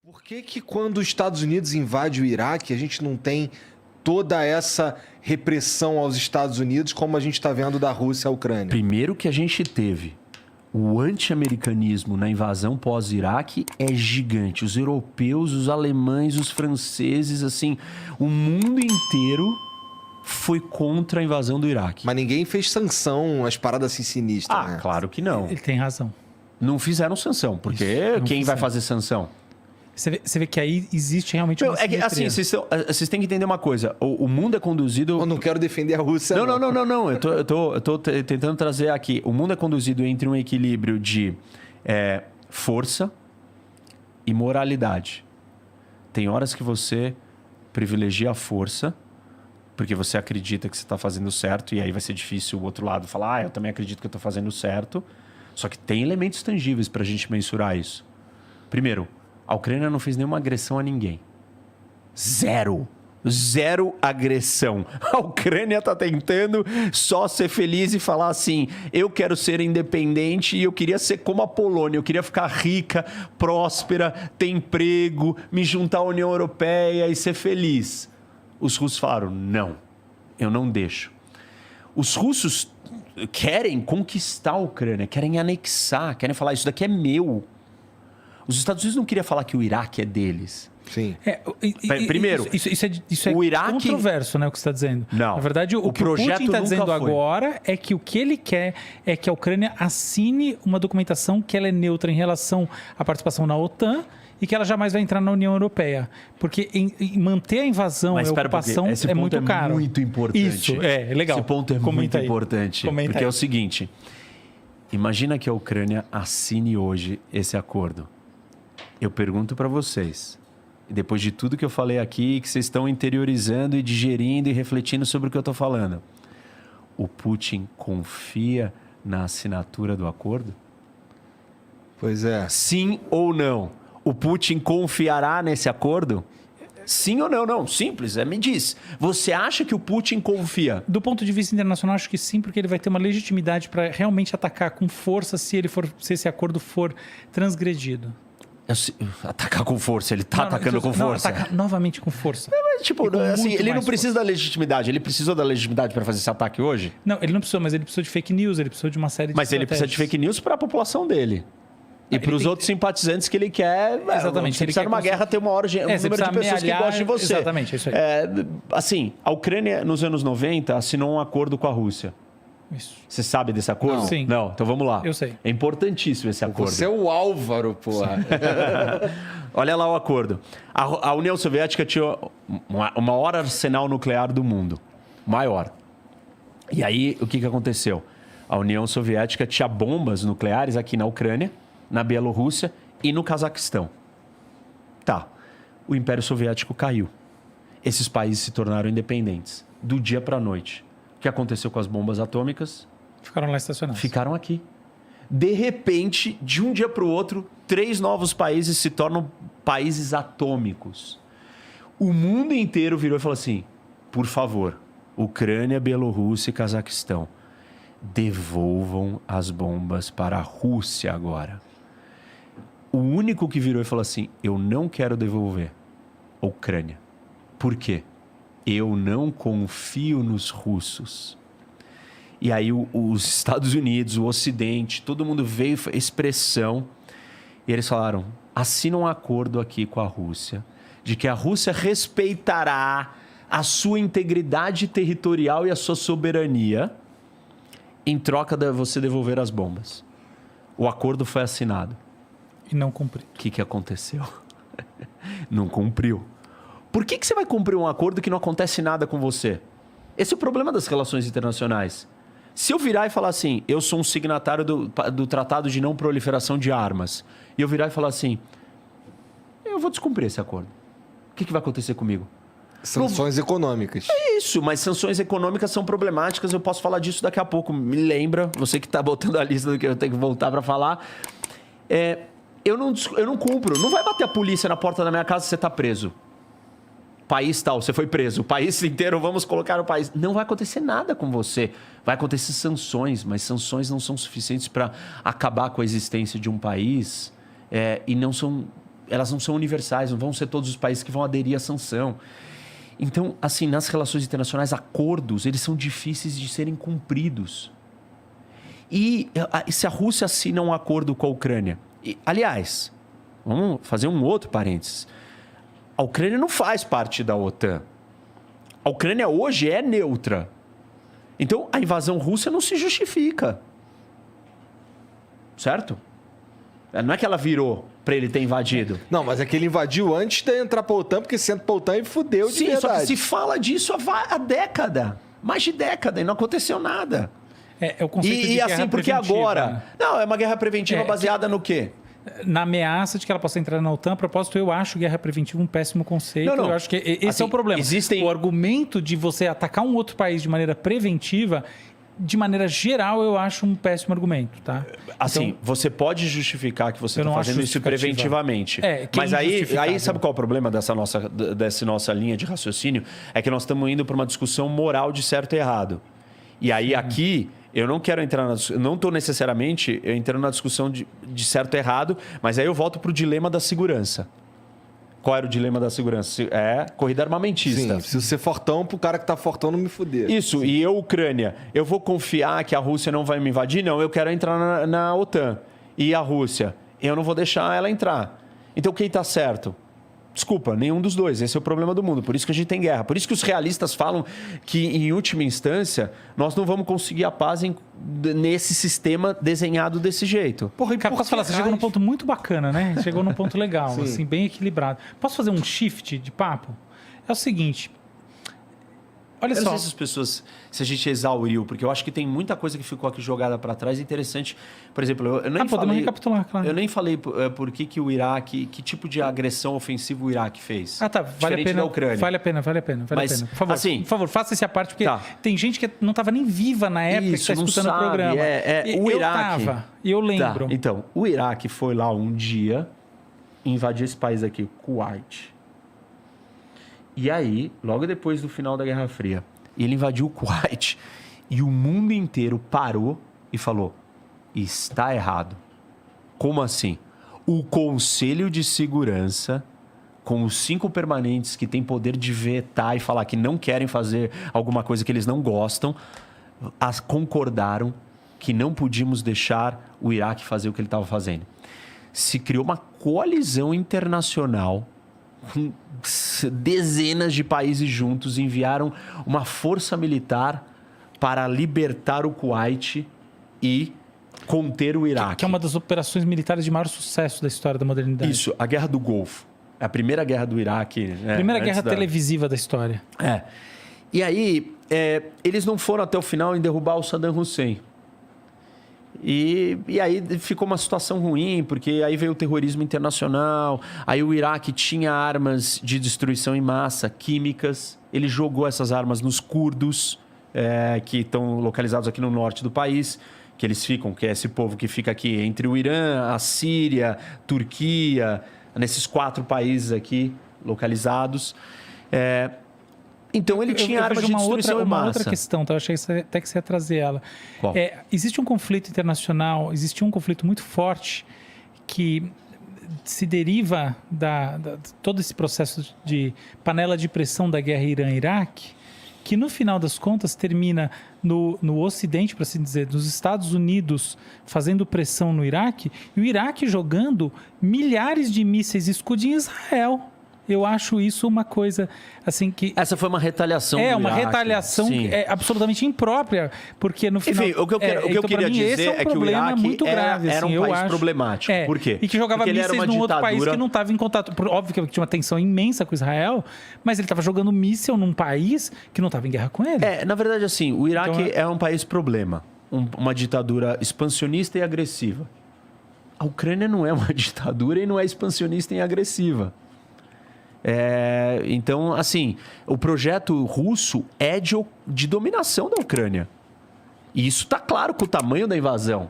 Por que quando os Estados Unidos invadem o Iraque, a gente não tem toda essa repressão aos Estados Unidos como a gente está vendo da Rússia à Ucrânia? Primeiro que a gente teve o anti-americanismo na invasão pós-Iraque é gigante. Os europeus, os alemães, os franceses, assim, o mundo inteiro foi contra a invasão do Iraque. Mas ninguém fez sanção, as paradas assim sinistras, né? Claro que não. Ele tem razão. Não fizeram sanção, porque Isso, quem vai fizeram. fazer sanção? Você vê que aí existe realmente uma É que, assim, simetria. vocês têm que entender uma coisa. O mundo é conduzido... Eu não quero defender a Rússia, Não. Eu tô tentando trazer aqui. O mundo é conduzido entre um equilíbrio de força e moralidade. Tem horas que você privilegia a força, porque você acredita que você está fazendo certo, e aí vai ser difícil o outro lado falar, eu também acredito que eu estou fazendo certo. Só que tem elementos tangíveis para a gente mensurar isso. Primeiro, a Ucrânia não fez nenhuma agressão a ninguém. Zero agressão. A Ucrânia está tentando só ser feliz e falar assim, eu quero ser independente e eu queria ser como a Polônia, eu queria ficar rica, próspera, ter emprego, me juntar à União Europeia e ser feliz. Os russos falaram, não, eu não deixo. Os russos querem conquistar a Ucrânia, querem anexar, querem falar, isso daqui é meu. Os Estados Unidos não queriam falar que o Iraque é deles. Sim. Primeiro, isso é o Iraque... controverso, né, o que você está dizendo. Não. Na verdade, o que o Putin está dizendo agora é que o que ele quer é que a Ucrânia assine uma documentação que ela é neutra em relação à participação na OTAN e que ela jamais vai entrar na União Europeia. Porque em manter a invasão e a ocupação é muito caro. Muito importante. Isso, é legal. Esse ponto é muito importante. Comenta porque aí. é o seguinte, imagina que a Ucrânia assine hoje esse acordo. Eu pergunto para vocês, depois de tudo que eu falei aqui, que vocês estão interiorizando e digerindo e refletindo sobre o que eu estou falando, o Putin confia na assinatura do acordo? Pois é. Sim ou não? O Putin confiará nesse acordo? Sim ou não? Não, simples, me diz. Você acha que o Putin confia? Do ponto de vista internacional, acho que sim, porque ele vai ter uma legitimidade para realmente atacar com força se esse acordo for transgredido. Atacar com força, ele está atacando com força. Atacar novamente com força. Assim, ele não precisa da legitimidade. Ele precisou da legitimidade para fazer esse ataque hoje? Não, ele não precisou, mas ele precisou de fake news, ele precisou de uma série de Mas ele precisa de fake news para a população dele. E para os outros simpatizantes que ele quer... Exatamente. Se ele precisar numa guerra, ter um número de pessoas que gostam de você. Exatamente, é isso aí. Assim, a Ucrânia, nos anos 90, assinou um acordo com a Rússia. Isso. Você sabe desse acordo? Não. Sim. Não, então vamos lá. Eu sei. É importantíssimo esse acordo. Você é o Álvaro, porra. Olha lá o acordo. A União Soviética tinha o maior arsenal nuclear do mundo. Maior. E aí, o que aconteceu? A União Soviética tinha bombas nucleares aqui na Ucrânia, na Bielorrússia e no Cazaquistão. Tá. O Império Soviético caiu. Esses países se tornaram independentes. Do dia para a noite. O que aconteceu com as bombas atômicas? Ficaram lá estacionados. Ficaram aqui. De repente, de um dia para o outro, 3 novos países se tornam países atômicos. O mundo inteiro virou e falou assim, por favor, Ucrânia, Bielorrússia e Cazaquistão, devolvam as bombas para a Rússia agora. O único que virou e falou assim, eu não quero devolver a Ucrânia. Por quê? Eu não confio nos russos. E aí os Estados Unidos, o Ocidente, todo mundo veio, expressão, e eles falaram, assina um acordo aqui com a Rússia, de que a Rússia respeitará a sua integridade territorial e a sua soberania, em troca de você devolver as bombas. O acordo foi assinado. E não cumpriu. O que aconteceu? Não cumpriu. Por que você vai cumprir um acordo que não acontece nada com você? Esse é o problema das relações internacionais. Se eu virar e falar assim, eu sou um signatário do Tratado de Não Proliferação de Armas, e eu virar e falar assim, eu vou descumprir esse acordo. O que vai acontecer comigo? Sanções econômicas. É isso, mas sanções econômicas são problemáticas, eu posso falar disso daqui a pouco. Me lembra, você que está botando a lista do que eu tenho que voltar para falar. Eu não cumpro. Não vai bater a polícia na porta da minha casa se você está preso. País tal, você foi preso. O país inteiro, vamos colocar o país. Não vai acontecer nada com você. Vai acontecer sanções, mas sanções não são suficientes para acabar com a existência de um país e não são elas não são universais, não vão ser todos os países que vão aderir à sanção. Então, assim, nas relações internacionais, acordos, eles são difíceis de serem cumpridos. E se a Rússia assina um acordo com a Ucrânia... aliás, vamos fazer um outro parênteses. A Ucrânia não faz parte da OTAN. A Ucrânia hoje é neutra. Então, a invasão russa não se justifica. Certo? Não é que ela virou para ele ter invadido. Não, mas é que ele invadiu antes de entrar pra OTAN, porque se entra pra OTAN, ele fudeu de verdade. Sim, só que se fala disso há década. Mais de década, e não aconteceu nada. É o conceito de guerra assim, porque preventiva. agora... Não, é uma guerra preventiva baseada no quê? Na ameaça de que ela possa entrar na OTAN. A propósito, eu acho guerra preventiva um péssimo conceito. Não. Eu acho que esse assim, é o problema. O argumento de você atacar um outro país de maneira preventiva, de maneira geral, eu acho um péssimo argumento, tá? Assim, então, você pode justificar que você está fazendo isso preventivamente. Mas aí sabe qual é o problema dessa nossa linha de raciocínio? É que nós estamos indo para uma discussão moral de certo e errado. E aí aqui... Eu não quero entrar não estou necessariamente entrando na discussão de certo e errado, mas aí eu volto para o dilema da segurança. Qual era o dilema da segurança? É corrida armamentista. Sim, preciso ser fortão pro cara que tá fortão não me fuder. Isso, e eu, Ucrânia, eu vou confiar que a Rússia não vai me invadir? Não, eu quero entrar na OTAN. E a Rússia? Eu não vou deixar ela entrar. Então quem está certo? Desculpa, nenhum dos dois. Esse é o problema do mundo. Por isso que a gente tem guerra. Por isso que os realistas falam que, em última instância, nós não vamos conseguir a paz nesse sistema desenhado desse jeito. Porra, e posso falar, você chegou num ponto muito bacana, né? Chegou num ponto legal, assim, bem equilibrado. Posso fazer um shift de papo? É o seguinte... Olha só. Eu não sei se as pessoas, se a gente exauriu, porque eu acho que tem muita coisa que ficou aqui jogada para trás interessante. Por exemplo, eu nem falei... podemos recapitular, claro. Eu nem falei por que o Iraque, que tipo de agressão ofensiva o Iraque fez. Tá. Vale a pena. Da Ucrânia. Vale a pena. Mas, Por favor, faça essa parte, porque tem gente que não estava nem viva na época que está escutando o programa. O Iraque... Eu estava, e eu lembro. Então, o Iraque foi lá um dia invadir esse país aqui, o Kuwait. E aí, logo depois do final da Guerra Fria, ele invadiu o Kuwait e o mundo inteiro parou e falou: está errado. Como assim? O Conselho de Segurança, com os 5 permanentes que têm poder de vetar e falar que não querem fazer alguma coisa que eles não gostam, concordaram que não podíamos deixar o Iraque fazer o que ele estava fazendo. Se criou uma coalizão internacional com dezenas de países juntos, enviaram uma força militar para libertar o Kuwait e conter o Iraque. Que é uma das operações militares de maior sucesso da história da modernidade. Isso, a Guerra do Golfo. É a primeira guerra do Iraque. Primeira guerra televisiva da história. E aí, eles não foram até o final em derrubar o Saddam Hussein. E aí ficou uma situação ruim, porque aí veio o terrorismo internacional, aí o Iraque tinha armas de destruição em massa, químicas, ele jogou essas armas nos curdos, que estão localizados aqui no norte do país, que eles ficam, que é esse povo que fica aqui entre o Irã, a Síria, Turquia, nesses 4 países aqui localizados. Então ele tinha armas de destruição em massa. Uma outra questão, eu achei até que você ia trazer ela. Qual? Existe um conflito internacional, existe um conflito muito forte que se deriva de todo esse processo de panela de pressão da guerra Irã-Iraque, que no final das contas termina no Ocidente, para assim dizer, nos Estados Unidos fazendo pressão no Iraque, e o Iraque jogando milhares de mísseis Scud em Israel. Eu acho isso uma coisa assim que... Essa foi uma retaliação do uma Iraque. Retaliação que é absolutamente imprópria, porque no final... Enfim, o que eu queria dizer é que o Iraque muito grave, era um país problemático. Por quê? E que jogava porque mísseis num outro país que não estava em contato. Óbvio que tinha uma tensão imensa com Israel, mas ele estava jogando míssil num país que não estava em guerra com ele. Na verdade, assim, o Iraque é um país problema. Uma ditadura expansionista e agressiva. A Ucrânia não é uma ditadura e não é expansionista e agressiva. Então, assim, o projeto russo é de dominação da Ucrânia. E isso está claro com o tamanho da invasão.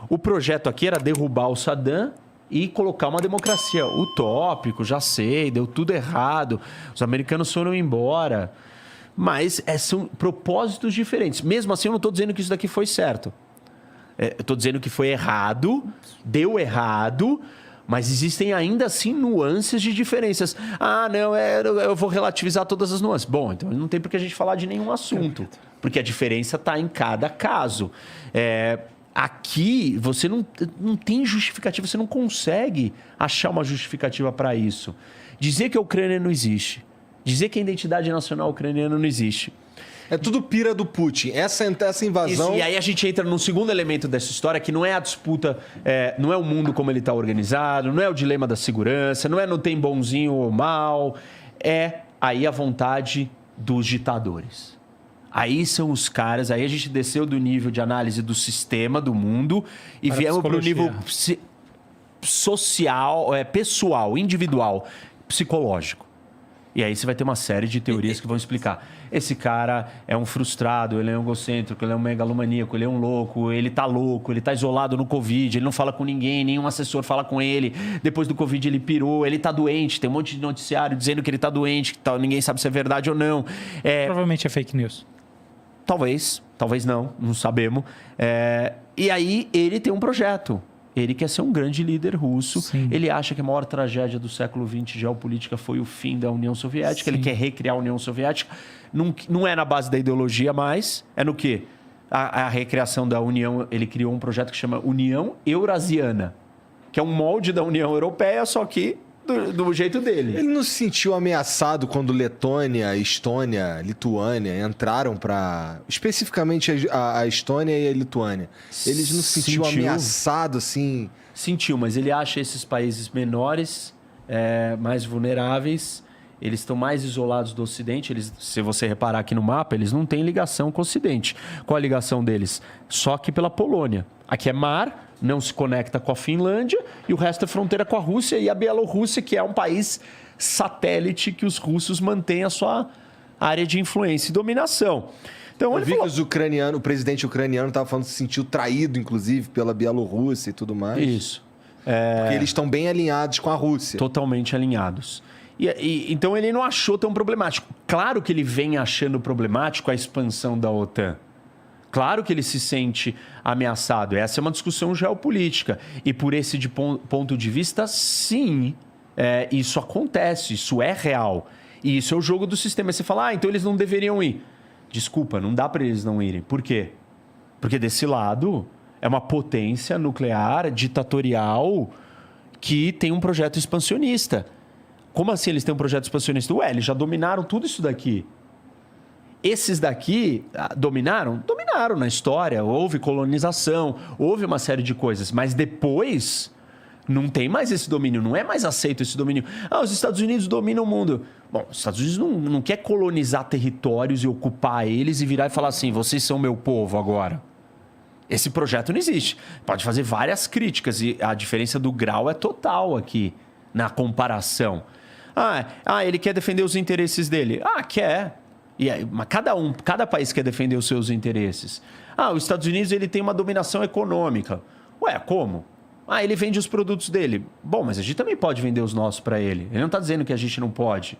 O projeto aqui era derrubar o Saddam e colocar uma democracia. Utópico, já sei, deu tudo errado. Os americanos foram embora. Mas são propósitos diferentes. Mesmo assim, eu não estou dizendo que isso daqui foi certo. Eu estou dizendo que foi errado, deu errado... Mas existem ainda assim nuances de diferenças. Ah, não, eu vou relativizar todas as nuances. Bom, então não tem por que a gente falar de nenhum assunto. Porque a diferença está em cada caso. Aqui, você não tem justificativa, você não consegue achar uma justificativa para isso. Dizer que a Ucrânia não existe. Dizer que a identidade nacional ucraniana não existe. É tudo pira do Putin. Essa invasão... Isso, e aí a gente entra num segundo elemento dessa história, que não é a disputa, não é o mundo como ele está organizado, não é o dilema da segurança, não tem bonzinho ou mal. É aí a vontade dos ditadores. Aí são os caras, aí a gente desceu do nível de análise do sistema, do mundo, e viemos para o nível social, pessoal, individual, psicológico. E aí você vai ter uma série de teorias que vão explicar. Esse cara é um frustrado, ele é um egocêntrico, ele é um megalomaníaco, ele é um louco, ele tá isolado no Covid, ele não fala com ninguém, nenhum assessor fala com ele. Depois do Covid ele pirou, ele tá doente, tem um monte de noticiário dizendo que ele tá doente, que ninguém sabe se é verdade ou não. Provavelmente é fake news. Talvez não sabemos. E aí ele tem um projeto. Ele quer ser um grande líder russo. Sim. Ele acha que a maior tragédia do século XX geopolítica foi o fim da União Soviética. Sim. Ele quer recriar a União Soviética. Não é na base da ideologia mais. É no quê? A recriação da União... Ele criou um projeto que chama União Eurasiana, que é um molde da União Europeia, só que do jeito dele. Ele não se sentiu ameaçado quando Letônia, Estônia, Lituânia entraram para... Especificamente a Estônia e a Lituânia. Eles não se sentiu ameaçado, assim... Sentiu, mas ele acha esses países menores, mais vulneráveis, eles estão mais isolados do Ocidente. Se você reparar aqui no mapa, eles não têm ligação com o Ocidente. Qual a ligação deles? Só que pela Polônia. Aqui é mar... não se conecta com a Finlândia e o resto é fronteira com a Rússia e a Bielorrússia, que é um país satélite que os russos mantêm a sua área de influência e dominação. Então, eu vi que o presidente ucraniano estava falando que se sentiu traído, inclusive, pela Bielorrússia e tudo mais. Isso. Porque eles estão bem alinhados com a Rússia. Totalmente alinhados. Então, ele não achou tão problemático. Claro que ele vem achando problemático a expansão da OTAN. Claro que ele se sente ameaçado. Essa é uma discussão geopolítica. E por esse ponto de vista, sim, isso acontece, isso é real. E isso é o jogo do sistema. Você fala, então eles não deveriam ir. Desculpa, não dá para eles não irem. Por quê? Porque desse lado é uma potência nuclear, ditatorial, que tem um projeto expansionista. Como assim eles têm um projeto expansionista? Eles já dominaram tudo isso daqui. Esses daqui dominaram? Dominaram na história. Houve colonização, houve uma série de coisas. Mas depois, não tem mais esse domínio. Não é mais aceito esse domínio. Os Estados Unidos dominam o mundo. Bom, os Estados Unidos não quer colonizar territórios e ocupar eles e virar e falar assim, vocês são meu povo agora. Esse projeto não existe. Pode fazer várias críticas e a diferença do grau é total aqui na comparação. Ele quer defender os interesses dele. Quer. E aí, mas cada país quer defender os seus interesses. Os Estados Unidos ele tem uma dominação econômica. Como? Ele vende os produtos dele. Bom, mas a gente também pode vender os nossos para ele. Ele não está dizendo que a gente não pode.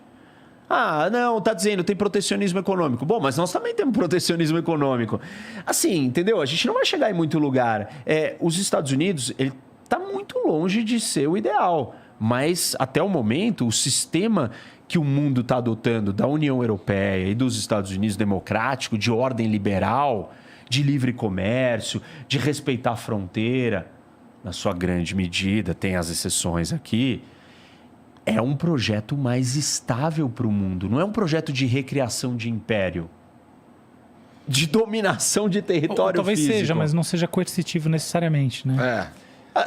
Não, está dizendo tem protecionismo econômico. Bom, mas nós também temos protecionismo econômico. Assim, entendeu? A gente não vai chegar em muito lugar. Os Estados Unidos, ele está muito longe de ser o ideal. Mas, até o momento, o sistema que o mundo está adotando da União Europeia e dos Estados Unidos democrático, de ordem liberal, de livre comércio, de respeitar a fronteira, na sua grande medida, tem as exceções aqui, é um projeto mais estável para o mundo. Não é um projeto de recriação de império, de dominação de território talvez físico. Seja, mas não seja coercitivo necessariamente, né?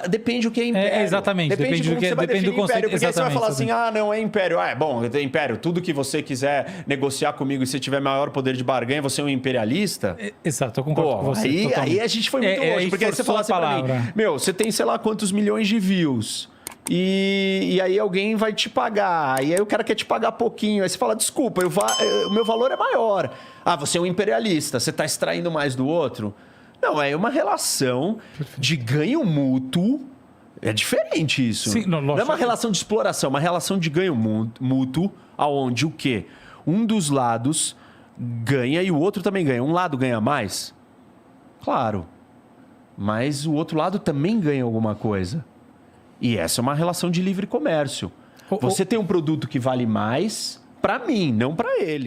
Depende do que é império. Exatamente. Depende do que você vai definir império. Porque aí você vai falar assim, não, é império. Bom, é império. Tudo que você quiser negociar comigo e se tiver maior poder de barganha, você é um imperialista? Exato, eu concordo com você. Aí a gente foi muito longe. Porque aí você fala assim pra mim, você tem sei lá quantos milhões de views. E aí alguém vai te pagar. E aí o cara quer te pagar pouquinho. Aí você fala, desculpa, o meu valor é maior. Você é um imperialista, você está extraindo mais do outro? Não, é uma relação de ganho mútuo. É diferente isso. Sim, não é uma relação de exploração, é uma relação de ganho mútuo, aonde o quê? Um dos lados ganha e o outro também ganha. Um lado ganha mais? Claro. Mas o outro lado também ganha alguma coisa. E essa é uma relação de livre comércio. Você tem um produto que vale mais para mim, não para ele.